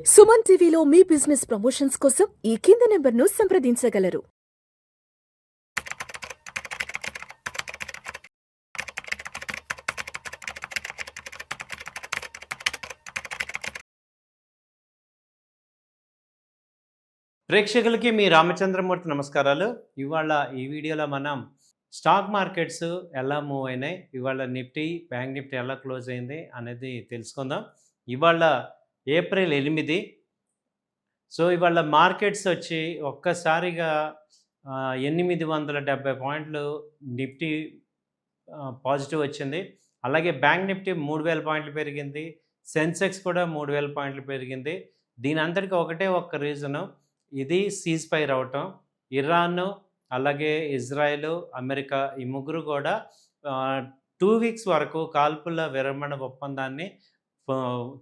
సుమన్ టీవీలో మీ business promotions కోసం ఈ కింది నెంబర్ను సంప్రదించగలరు. ప్రేక్షకులకి మీ రామచంద్రమూర్తి నమస్కారాలు. ఇవాళ ఈ వీడియోలో మనం స్టాక్ మార్కెట్స్ ఎలా మూవ్ అయినాయి, ఇవాళ నిఫ్టీ, బ్యాంక్ నిఫ్టీ ఎలా క్లోజ్ అయింది అనేది తెలుసుకుందాం. ఇవాళ ఏప్రిల్ 8. సో ఇవాళ మార్కెట్స్ వచ్చి ఒక్కసారిగా 870 పాయింట్లు నిఫ్టీ పాజిటివ్ వచ్చింది. అలాగే బ్యాంక్ నిఫ్టీ 3000 పాయింట్లు పెరిగింది. సెన్సెక్స్ కూడా 3000 పాయింట్లు పెరిగింది. దీని అంతటికి ఒక్క రీజను, ఇది సీజ్ ఫైర్ అవటం. ఇరాన్, అలాగే ఇజ్రాయెల్, అమెరికా ఈ ముగ్గురు కూడా 2 వీక్స్ వరకు కాల్పుల విరమణ ఒప్పందాన్ని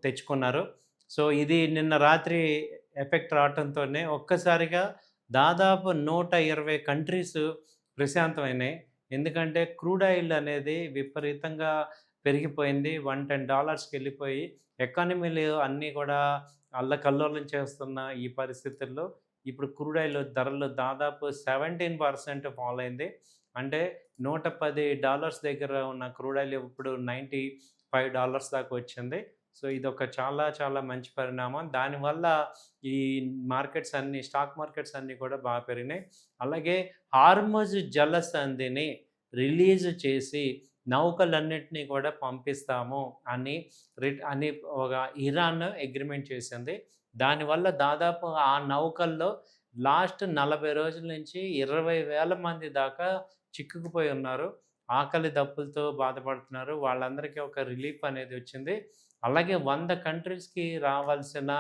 తెచ్చుకున్నారు. సో ఇది నిన్న రాత్రి ఎఫెక్ట్ రావడంతోనే ఒక్కసారిగా దాదాపు 120 కంట్రీస్ ప్రశాంతమైనాయి. ఎందుకంటే క్రూడ్ ఆయిల్ అనేది విపరీతంగా పెరిగిపోయింది. $110కి వెళ్ళిపోయి ఎకానమీలు అన్నీ కూడా అల్లకల్లోలం చేస్తున్న ఈ పరిస్థితుల్లో ఇప్పుడు క్రూడ్ ఆయిల్ ధరలు దాదాపు 17% ఫాల్ అయింది. అంటే $110 దగ్గర ఉన్న క్రూడ్ ఆయిల్ ఇప్పుడు $95 దాకా వచ్చింది. సో ఇదొక చాలా చాలా మంచి పరిణామం. దానివల్ల ఈ మార్కెట్స్ అన్నీ, స్టాక్ మార్కెట్స్ అన్నీ కూడా బాగా పెరిగినాయి. అలాగే హార్ముజ్ జలసంధిని రిలీజ్ చేసి నౌకలన్నింటినీ కూడా పంపిస్తాము అని ఒక ఇరాన్ అగ్రిమెంట్ చేసింది. దానివల్ల దాదాపు ఆ నౌకల్లో లాస్ట్ 40 రోజుల నుంచి 20,000 మంది దాకా చిక్కుకుపోయి ఉన్నారు. ఆకలి దప్పులతో బాధపడుతున్నారు. వాళ్ళందరికీ ఒక రిలీఫ్ అనేది వచ్చింది. అలాగే 100 కంట్రీస్కి రావాల్సిన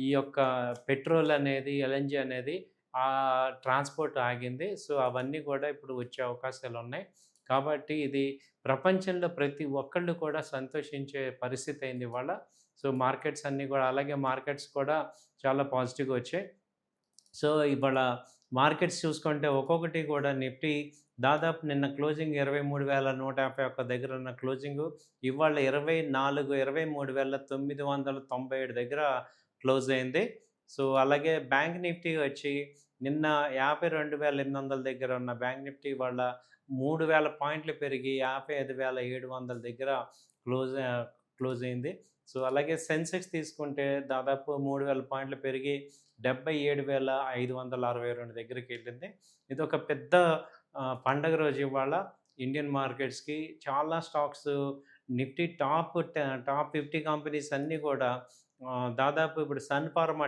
ఈ యొక్క పెట్రోల్ అనేది, ఎల్ఎన్జీ అనేది ట్రాన్స్పోర్ట్ ఆగింది. సో అవన్నీ కూడా ఇప్పుడు వచ్చే అవకాశాలు ఉన్నాయి. కాబట్టి ఇది ప్రపంచంలో ప్రతి ఒక్కళ్ళు కూడా సంతోషించే పరిస్థితి అయింది ఇవాళ. సో మార్కెట్స్ అన్నీ కూడా, అలాగే మార్కెట్స్ కూడా చాలా పాజిటివ్గా వచ్చాయి. సో ఇవాళ మార్కెట్స్ చూసుకుంటే ఒక్కొక్కటి కూడా నిఫ్టీ దాదాపు నిన్న క్లోజింగ్ 23,151 దగ్గర ఉన్న క్లోజింగు ఇవాళ 23,997 దగ్గర క్లోజ్ అయింది. సో అలాగే బ్యాంక్ నిఫ్టీ వచ్చి నిన్న 52,800 దగ్గర ఉన్న బ్యాంక్ నిఫ్టీ ఇవాళ 3,000 పాయింట్లు పెరిగి 55,700 దగ్గర క్లోజ్ అయింది. సో అలాగే సెన్సెక్స్ తీసుకుంటే దాదాపు 3,000 పాయింట్లు పెరిగి 77,562 దగ్గరికి వెళ్ళింది. ఇది ఒక పెద్ద పండగ రోజు ఇవాళ ఇండియన్ మార్కెట్స్కి. చాలా స్టాక్స్ నిఫ్టీ టాప్ 50 కంపెనీస్ అన్నీ కూడా దాదాపు ఇప్పుడు సన్ ఫార్మా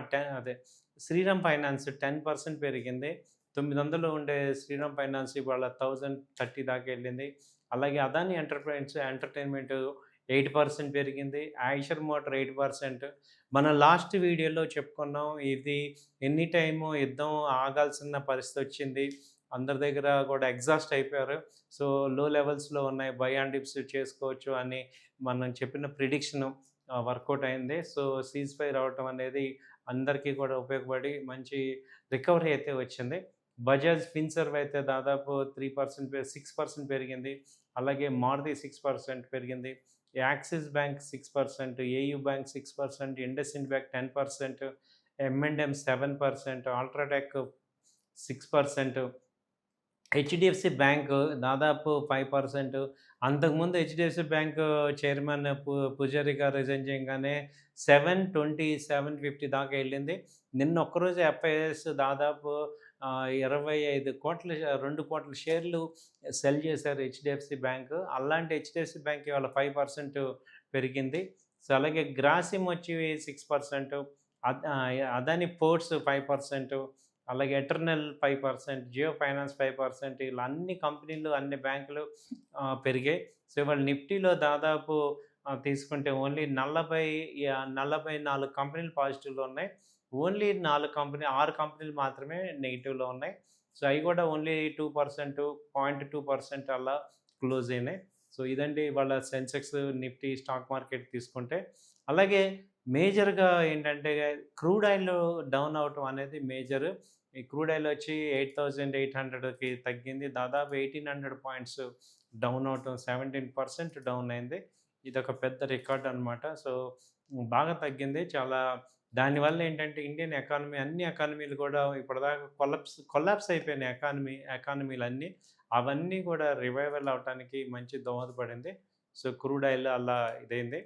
శ్రీరామ్ ఫైనాన్స్ 10% పెరిగింది. 900 ఉండే శ్రీరామ్ ఫైనాన్స్ ఇవాళ 1,030 దాకా వెళ్ళింది. అలాగే అదాని ఎంటర్టైన్మెంట్ 8% పెరిగింది. ఐషర్ మోటార్ 8%. మన లాస్ట్ వీడియోలో చెప్పుకున్నాం, ఇది ఎనీ టైము యుద్ధం ఆగాల్సిన పరిస్థితి వచ్చింది. అందరి దగ్గర కూడా ఎగ్జాస్ట్ అయిపోయారు. సో లో లెవెల్స్లో ఉన్నాయి, బై అండ్ డిప్స్ చేసుకోవచ్చు అని మనం చెప్పిన ప్రిడిక్షన్ వర్కౌట్ అయింది. సో సీజ్ ఫైర్ అవటం అనేది అందరికీ కూడా ఉపయోగపడి మంచి రికవరీ అయితే వచ్చింది. బజాజ్ ఫిన్సర్వ్ అయితే దాదాపు 6% పెరిగింది. అలాగే మారుతి 6% పెరిగింది. Axis bank 6%, AU bank 6%, IndusInd bank 10%, M&M 7%, UltraTech 6%, HDFC bank దాదాపు 5%. అంతకుముందు హెచ్డిఎఫ్సి బ్యాంక్ చైర్మన్ పుజారి గారు రిజైన్ చేయగానే 720, 750 దాకా వెళ్ళింది. నిన్న ఒక్కరోజు ఎఫ్ఐఎస్ దాదాపు 2 కోట్ల షేర్లు సెల్ చేశారు హెచ్డిఎఫ్సి బ్యాంక్. అలాంటి హెచ్డిఎఫ్సి బ్యాంక్ ఇవాళ 5% పెరిగింది. సో అలాగే గ్రాసిమ్ వచ్చి 6%, అదాని పోర్ట్స్ 5%, అలాగే ఎటర్నల్ 5%, జియో ఫైనాన్స్ 5%. ఇలా అన్ని కంపెనీలు, అన్ని బ్యాంకులు పెరిగాయి. సో ఇవాళ నిఫ్టీలో దాదాపు తీసుకుంటే ఓన్లీ 44 కంపెనీలు పాజిటివ్లో ఉన్నాయి. ఓన్లీ 6 కంపెనీలు మాత్రమే నెగిటివ్లో ఉన్నాయి. సో అవి కూడా ఓన్లీ 2%, 0.2% అలా క్లోజ్ అయినాయి. సో ఇదండి ఇవాళ సెన్సెక్స్, నిఫ్టీ, స్టాక్ మార్కెట్ తీసుకుంటే. అలాగే మేజర్గా ఏంటంటే క్రూడ్ ఆయిల్ డౌన్ అవటం అనేది మేజర్. ఈ క్రూడ్ ఆయిల్ వచ్చి 8,800కి తగ్గింది. దాదాపు 1,800 పాయింట్స్ డౌన్ అవటం, 17% డౌన్ అయింది. ఇదొక పెద్ద రికార్డ్ అనమాట. సో బాగా తగ్గింది. చాలా దానివల్ల ఏంటంటే ఇండియన్ ఎకానమీ అన్ని ఎకానమీలు కూడా ఇప్పటిదాకా కొలాప్స్ అయిపోయిన ఎకానమీలన్నీ అవన్నీ కూడా రివైవల్ అవ్వటానికి మంచి దోహదపడింది. సో, క్రూడ్ ఆయిల్ అలా ఇదైంది.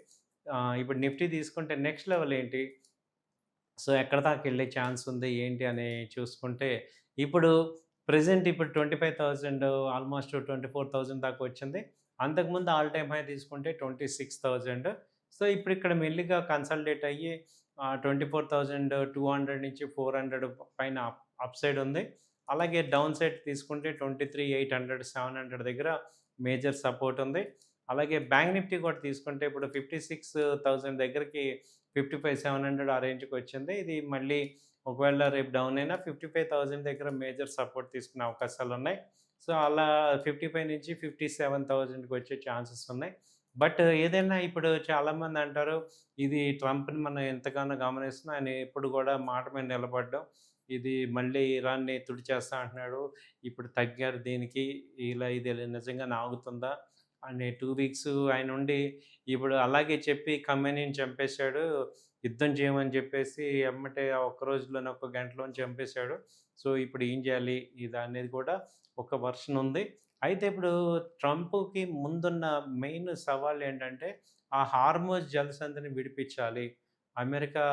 ఇప్పుడు నిఫ్టీ తీసుకుంటే నెక్స్ట్ లెవెల్ ఏంటి? సో, ఎక్కడి దాకా వెళ్ళే ఛాన్స్ ఉంది ఏంటి అని చూసుకుంటే, ఇప్పుడు ప్రెజెంట్ ఇప్పుడు 25,000 ఆల్మోస్ట్ 24,000 దాకా వచ్చింది. అంతకుముందు ఆల్ టైమ్ హై తీసుకుంటే 26,000. సో, ఇప్పుడు ఇక్కడ మెల్లిగా కన్సాలిడేట్ అయ్యి 24,200 నుంచి 400 పైన అప్ సైడ్ ఉంది. అలాగే డౌన్ సైడ్ తీసుకుంటే 23,800, 700 దగ్గర మేజర్ సపోర్ట్ ఉంది. అలాగే బ్యాంక్ నిఫ్టీ కూడా తీసుకుంటే ఇప్పుడు 56,000 దగ్గరికి 55,700 ఆ రేంజ్‌కి వచ్చింది. ఇది మళ్ళీ ఒకవేళ రేపు డౌన్ అయినా 55,000 దగ్గర మేజర్ సపోర్ట్ తీసుకునే అవకాశాలున్నాయి. సో, అలా 55 నుంచి 57,000కి వచ్చే ఛాన్సెస్ ఉన్నాయి. బట్ ఏదైనా ఇప్పుడు చాలామంది అంటారు, ఇది ట్రంప్‌ని మనం ఎంతగానో గమనిస్తున్నాం. ఆయన ఎప్పుడు కూడా మాట మీద నిలబడ్డం. ఇది మళ్ళీ ఇరాన్‌ని తుడిచేస్తా అంటున్నాడు. ఇప్పుడు తగ్గారు దీనికి. ఇది నిజంగానే ఆగుతుందా? అని 2 వీక్స్ ఆయనుండి ఇప్పుడు అలాగే చెప్పి ఖమేనీని చంపేశాడు. యుద్ధం చేయమని చెప్పేసి ఎమ్మటే ఆ ఒక్క రోజులోనే, ఒక్క గంటలోనే చంపేశాడు. సో, ఇప్పుడు ఏం చేయాలి? ఇది అనేది కూడా ఒక వర్షన్ ఉంది. అయితే ఇప్పుడు ట్రంప్‌కి ముందున్న మెయిన్ సవాల్ ఏంటంటే, ఆ హార్మోజ్ జలసంధిని విడిపించాలి. అమెరికా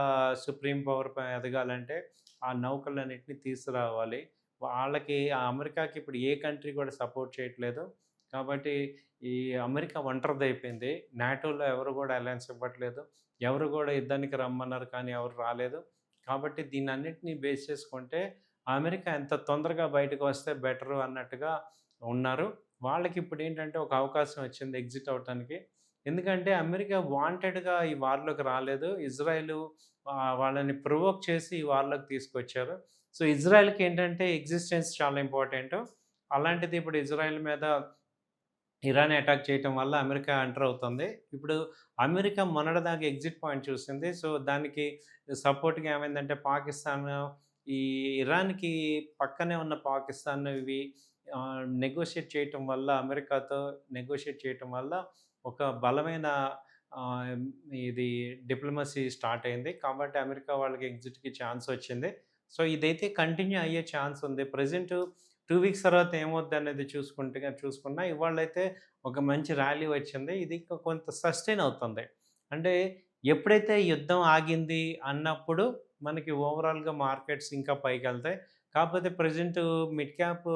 సుప్రీం పవర్ ఎదగాలంటే ఆ నౌకలన్నిటిని తీసుకురావాలి. వాళ్ళకి అమెరికాకి ఇప్పుడు ఏ కంట్రీ కూడా సపోర్ట్ చేయట్లేదు. కాబట్టి ఈ అమెరికా ఒంటరిదయిపోయింది. నాటోలో ఎవరు కూడా అలయన్స్ ఇవ్వట్లేదు. ఎవరు కూడా యుద్ధానికి రమ్మన్నారు కానీ ఎవరు రాలేదు. కాబట్టి దీన్నన్నిటిని బేస్ చేసుకుంటే అమెరికా ఎంత తొందరగా బయటకు వస్తే బెటరు అన్నట్టుగా ఉన్నారు. వాళ్ళకిప్పుడేంటంటే ఒక అవకాశం వచ్చింది ఎగ్జిట్ అవ్వటానికి. ఎందుకంటే అమెరికా వాంటెడ్‌గా ఈ వార్‌లోకి రాలేదు. ఇజ్రాయెలు వాళ్ళని ప్రొవోక్ చేసి ఈ వార్‌లోకి తీసుకొచ్చారు. సో, ఇజ్రాయెల్‌కేంటంటే ఎగ్జిస్టెన్స్ చాలా ఇంపార్టెంటు. అలాంటిది ఇప్పుడు ఇజ్రాయెల్ మీద ఇరాన్ అటాక్ చేయటం వల్ల అమెరికా ఎంటర్ అవుతుంది. ఇప్పుడు అమెరికా మొన్నటిదాకా ఎగ్జిట్ పాయింట్ చూసింది. సో, దానికి సపోర్ట్‌గా ఏమైందంటే పాకిస్తాన్, ఈ ఇరాన్‌కి పక్కనే ఉన్న పాకిస్తాన్ ఇవి నెగోషియేట్ చేయటం వల్ల, అమెరికాతో నెగోషియేట్ చేయటం వల్ల ఒక బలమైన ఆహ్, ఇది డిప్లొమసీ స్టార్ట్ అయింది. కాబట్టి అమెరికా వాళ్ళకి ఎగ్జిట్‌కి ఛాన్స్ వచ్చింది. సో, ఇదైతే కంటిన్యూ అయ్యే ఛాన్స్ ఉంది. ప్రెజెంట్ 2 వీక్స్ తర్వాత ఏమవుద్దనేది చూసుకున్నా ఇవాళైతే ఒక మంచి ర్యాలీ వచ్చింది. ఇది కొంత సస్టైన్ అవుతుంది. అంటే ఎప్పుడైతే యుద్ధం ఆగింది అన్నప్పుడు మనకి ఓవరాల్‌గా మార్కెట్స్ ఇంకా పైకెళ్తాయి. కాకపోతే ప్రెజెంట్ మిడ్ క్యాప్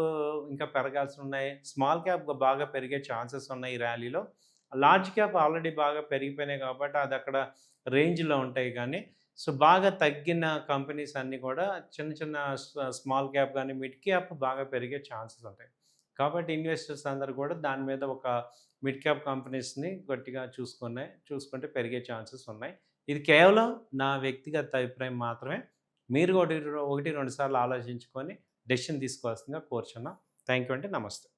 ఇంకా పెరగాల్సున్నాయి. స్మాల్ క్యాప్ బాగా పెరిగే ఛాన్సెస్ ఉన్నాయి ఈ ర్యాలీలో. లార్జ్ క్యాప్ ఆల్రెడీ బాగా పెరిగిపోయినాయి కాబట్టి అదక్కడ రేంజ్‌లో ఉంటాయి గానీ, సో, బాగా తగ్గిన కంపెనీస్ అన్నీ కూడా చిన్న చిన్న స్మాల్ క్యాప్ గానీ, మిడ్ క్యాప్ బాగా పెరిగే ఛాన్సెస్ ఉంటాయి. కాబట్టి ఇన్వెస్టర్స్ అందరూ కూడా దాని మీద ఒక మిడ్ క్యాప్ కంపెనీస్‌ని గట్టిగా చూసుకుంటే పెరిగే ఛాన్సెస్ ఉన్నాయి. ఇది కేవలం నా వ్యక్తిగత అభిప్రాయం మాత్రమే. మీరు ఒకటి 2 సార్లు ఆలోచించుకొని డెసిషన్ తీసుకోవాల్సిందిగా కోరుచున్నాం. థాంక్ యూ అండి. నమస్తే.